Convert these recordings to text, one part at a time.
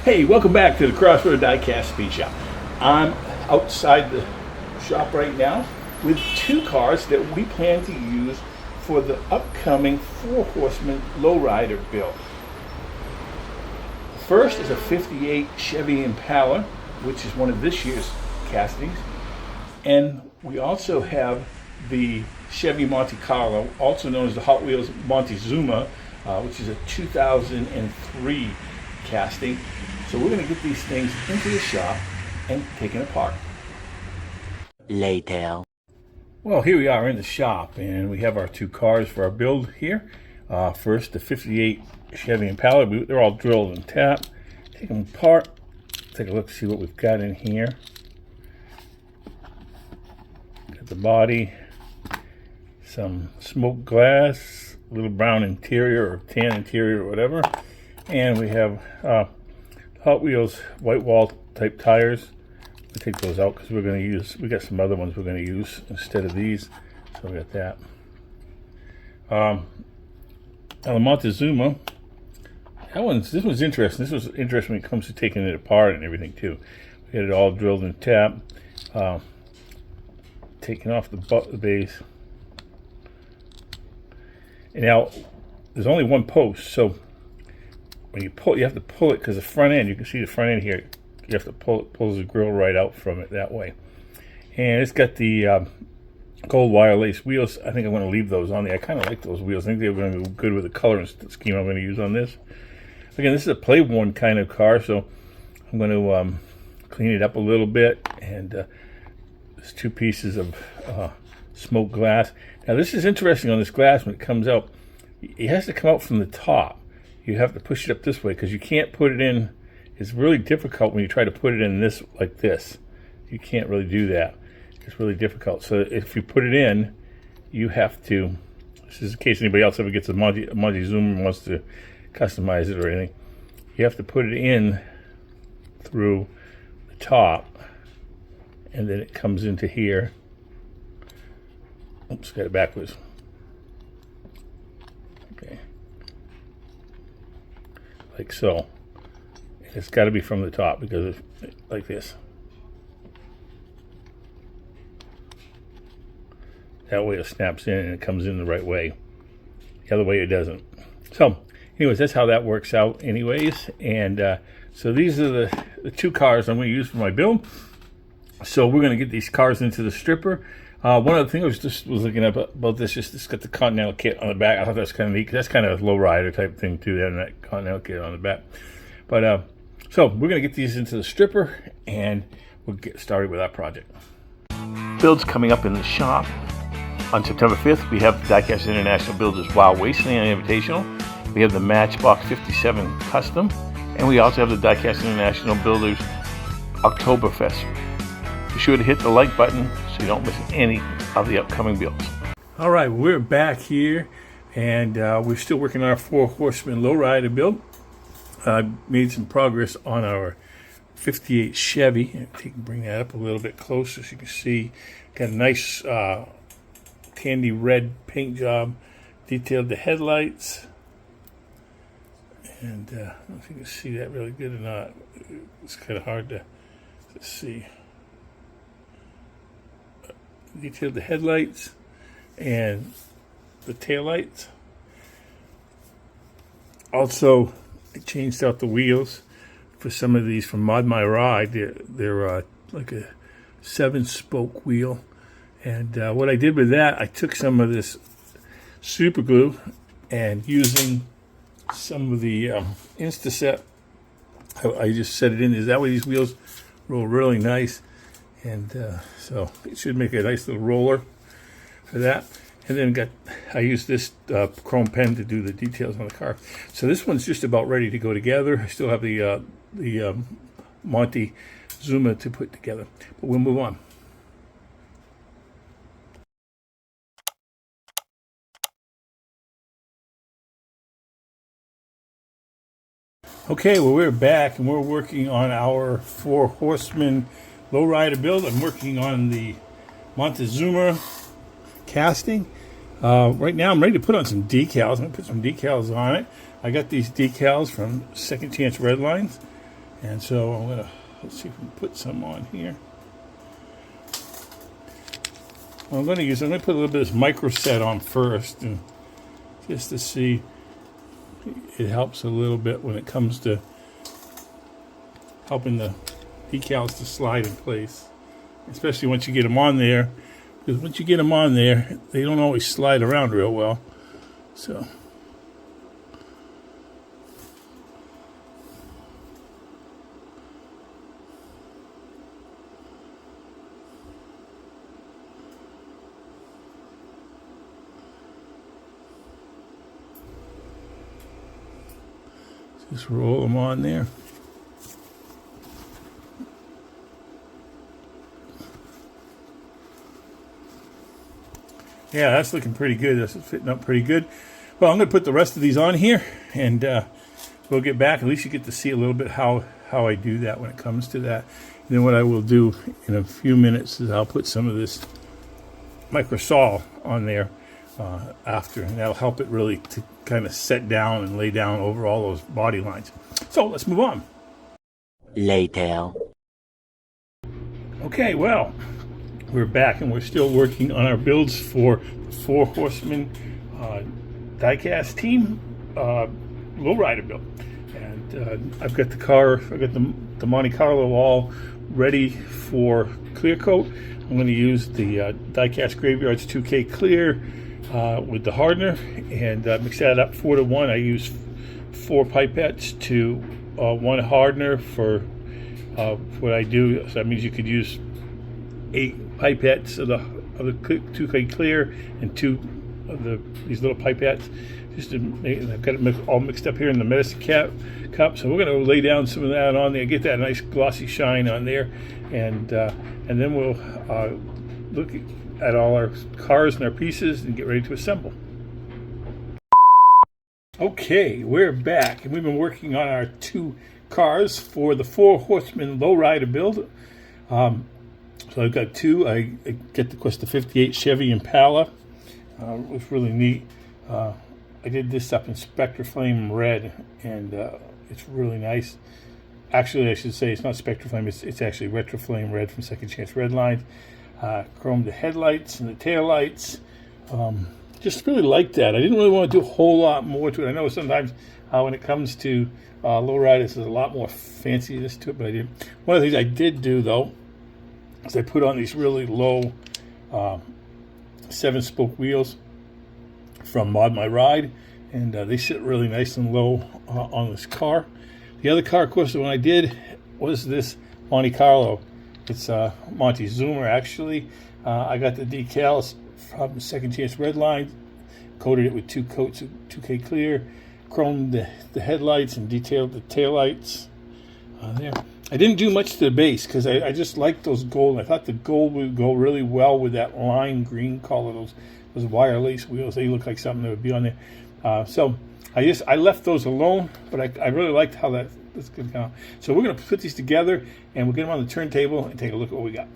Hey, welcome back to the Crossroad Diecast Speed Shop. I'm outside the shop right now with two cars that we plan to use for the upcoming Four Horsemen lowrider build. First is a 58 Chevy Impala, which is one of this year's castings. And we also have the Chevy Monte Carlo, also known as the Hot Wheels Montezuma, which is a 2003 casting. So we're going to get these things into the shop and taken apart. Later. Well, here we are in the shop, and we have our two cars for our build here. First, the 58 Chevy Impala. They're all drilled and tapped. Take them apart. Take a look, see what we've got in here. Got the body, some smoked glass, a little brown interior or tan interior or whatever. And we have Hot Wheels white wall type tires. We take those out because we got some other ones we're going to use instead of these. So we got that. Now the Montezuma, this one's interesting. This was interesting when it comes to taking it apart and everything too. We got it all drilled and tapped. Taking off the base. And now there's only one post, so when you pull, you have to pull it because the front end, you can see the front end here, you have to pull it, pulls the grill right out from it that way. And it's got the gold wire lace wheels. I think I'm going to leave those on there. I kind of like those wheels. I think they're going to go good with the color scheme I'm going to use on this. Again, this is a play-worn kind of car, so I'm going to clean it up a little bit. And there's two pieces of smoked glass. Now this is interesting on this glass when it comes out. It has to come out from the top. You have to push it up this way because you can't put it in. It's really difficult when you try to put it in this like this. You can't really do that. It's really difficult. So if you put it in, you have to, this is in case anybody else ever gets a Montezuma and wants to customize it or anything, you have to put it in through the top and then it comes into here. Oops, got it backwards. Okay. Like so. It's got to be from the top because it's like this. That way it snaps in and it comes in the right way. The other way it doesn't. So, anyways, that's how that works out anyways. And so these are the two cars I'm going to use for my build. So we're going to get these cars into the stripper. One other thing I was looking up about this, it's got the Continental kit on the back. I thought that was kind of neat because that's kind of a low rider type thing too, having that Continental kit on the back. But so we're going to get these into the stripper and we'll get started with our project. Builds coming up in the shop. On September 5th, we have the Diecast International Builders Wild Wasteland Invitational. We have the Matchbox 57 Custom. And we also have the Diecast International Builders Oktoberfest. Be sure to hit the like button so you don't miss any of the upcoming builds. All right, we're back here and we're still working on our Four Horsemen lowrider build. I made some progress on our 58 Chevy. Bring that up a little bit closer so you can see. Got a nice candy red paint job. Detailed the headlights. And I don't know if you can see that really good or not. It's kind of hard to see. Detailed the headlights and the taillights. Also, I changed out the wheels for some of these from Mod My Ride. They're like a 7-spoke wheel. And what I did with that, I took some of this super glue and using some of the Instaset, I just set it in. Is that way these wheels roll really nice. And so it should make a nice little roller for that. And then I used this chrome pen to do the details on the car. So this one's just about ready to go together. I still have the Montezuma to put together, but we'll move on. Okay, well we're back and we're working on our Four Horsemen lowrider build. I'm working on the Montezuma casting. Right now I'm ready to put on some decals. I'm going to put some decals on it. I got these decals from Second Chance Redlines. And so I'm gonna, let's see if we can put some on here. I'm gonna put a little bit of this micro set on first, and just to see, it helps a little bit when it comes to helping the decals to slide in place, especially once you get them on there, because once you get them on there, they don't always slide around real well. So just roll them on there. Yeah, that's looking pretty good. That's fitting up pretty good. Well, I'm going to put the rest of these on here, and we'll get back. At least you get to see a little bit how I do that when it comes to that. And then what I will do in a few minutes is I'll put some of this microsol on there after, and that'll help it really to kind of set down and lay down over all those body lines. So let's move on. Later. Okay, well, we're back and we're still working on our builds for the Four Horsemen Diecast team lowrider build. And I've got the Monte Carlo all ready for clear coat. I'm going to use the Diecast Graveyards 2K Clear with the hardener and mix that up 4-to-1. I use 4 pipettes to 1 hardener for what I do. So that means you could use 8 pipettes of the 2K Clear and 2 of these little pipettes. Just to make, I've got it all mixed up here in the medicine cup. So we're going to lay down some of that on there, get that nice glossy shine on there, and then we'll look at all our cars and our pieces and get ready to assemble. Okay, we're back, and we've been working on our 2 cars for the Four Horsemen lowrider build. So I've got 2. I get, of course, the 58 Chevy Impala. It was really neat. I did this up in Spectraflame Red, and it's really nice. Actually, I should say it's not Spectraflame, it's actually Retroflame Red from Second Chance Redline. Chromed the headlights and the taillights. Just really like that. I didn't really want to do a whole lot more to it. I know sometimes when it comes to lowriders, there's a lot more fanciness to it, but I did. One of the things I did do, though, is I put on these really low 7-spoke wheels from Mod My Ride, and they sit really nice and low on this car. The other car, of course, the one I did was this Monte Carlo. It's Monte Zoomer, actually. I got the decals from Second Chance Redline, coated it with 2 coats of 2K Clear, chromed the headlights and detailed the taillights there. I didn't do much to the base because I just liked those gold. I thought the gold would go really well with that lime green color, those wire lace wheels. They look like something that would be on there. So I left those alone, but I really liked how that's going to come out. So we're going to put these together, and we'll get them on the turntable and take a look at what we got.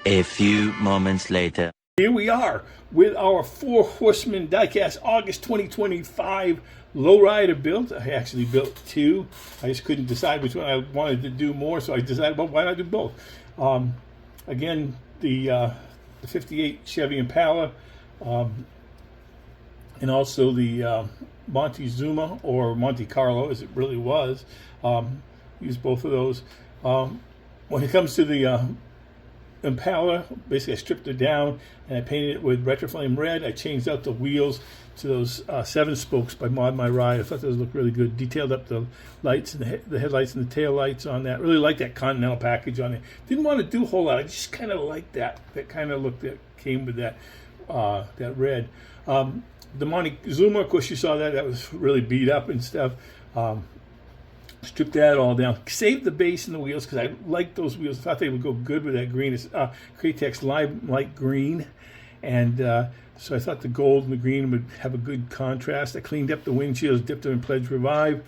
A few moments later. Here we are with our Four Horsemen Diecast August 2025 lowrider build. I actually built 2. I just couldn't decide which one I wanted to do more, so I decided, well, why not do both? Again, the 58 Chevy Impala, and also the Monte Zuma, or Monte Carlo as it really was. Use both of those. When it comes to the Impala, basically I stripped it down and I painted it with Retroflame Red. I changed out the wheels to those 7 spokes by Mod My Ride. I thought those looked really good. Detailed up the lights and the headlights and the tail lights on that. Really liked that Continental package on it. Didn't want to do a whole lot. I just kind of liked that kind of look that came with that red. The Monte Zuma, of course, you saw that was really beat up and stuff. Stripped that all down. Saved the base and the wheels because I liked those wheels. I thought they would go good with that green. It's Kratex Light Green. And so I thought the gold and the green would have a good contrast. I cleaned up the windshields, dipped them in Pledge Revive.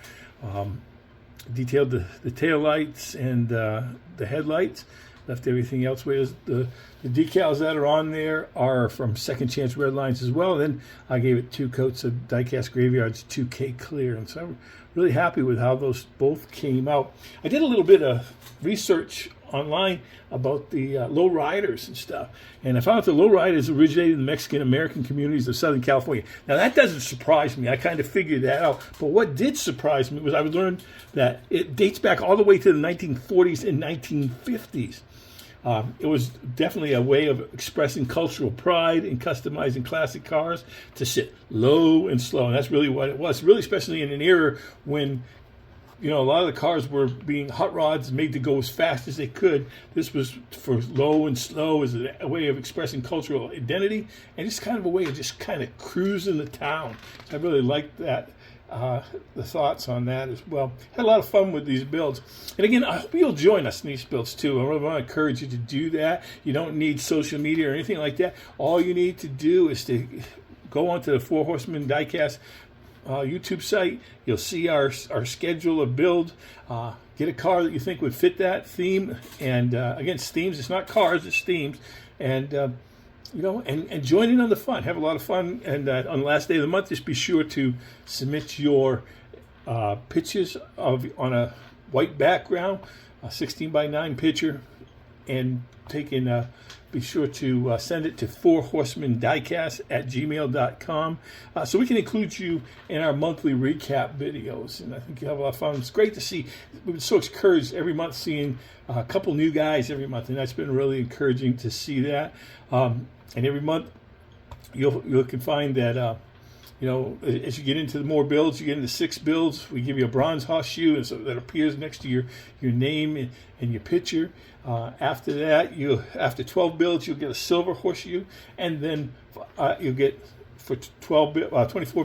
Detailed the tail lights and the headlights. left everything else where the decals that are on there are from Second Chance Red Lines as well. Then I gave it 2 coats of Diecast Graveyards 2K Clear, and so I'm really happy with how those both came out. I did a little bit of research online about the low riders and stuff, and I found out the low riders originated in the Mexican American communities of Southern California. Now that doesn't surprise me. I kind of figured that out. But what did surprise me was I learned that it dates back all the way to the 1940s and 1950s. It was definitely a way of expressing cultural pride and customizing classic cars to sit low and slow. And that's really what it was, really especially in an era when a lot of the cars were being hot rods made to go as fast as they could. This was for low and slow as a way of expressing cultural identity, and it's kind of a way of just kind of cruising the town. So I really liked that, the thoughts on that as well. Had a lot of fun with these builds. And again, I hope you'll join us in these builds too. I really want to encourage you to do that. You don't need social media or anything like that. All you need to do is to go onto the Four Horsemen Diecast YouTube site. You'll see our schedule of build. Get a car that you think would fit that theme. And again, it's themes. It's not cars. It's themes. And and join in on the fun. Have a lot of fun. And on the last day of the month, just be sure to submit your pictures on a white background, a 16:9 picture, and be sure to send it to fourhorsemendiecast@gmail.com so we can include you in our monthly recap videos. And I think you have a lot of fun. It's great to see. We've been so encouraged every month seeing a couple new guys every month, and that's been really encouraging to see that. And every month you can find that as you get into the more builds, you get into 6 builds, we give you a bronze horseshoe, and so that appears next to your name and your picture. After that, after 12 builds, you'll get a silver horseshoe, and then you'll get, for 24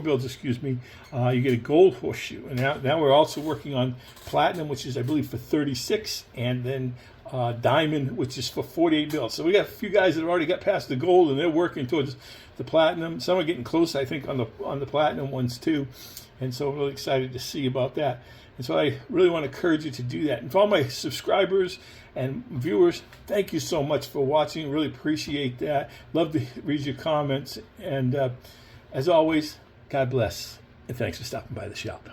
builds, you get a gold horseshoe. And now we're also working on platinum, which is, I believe, for 36, and then diamond, which is for 48 builds. So we got a few guys that have already got past the gold, and they're working towards the platinum. Some are getting close, I think, on the platinum ones too. And so I'm really excited to see about that. And so I really want to encourage you to do that. And for all my subscribers and viewers, thank you so much for watching. Really appreciate that. Love to read your comments. And as always, God bless. And thanks for stopping by the shop.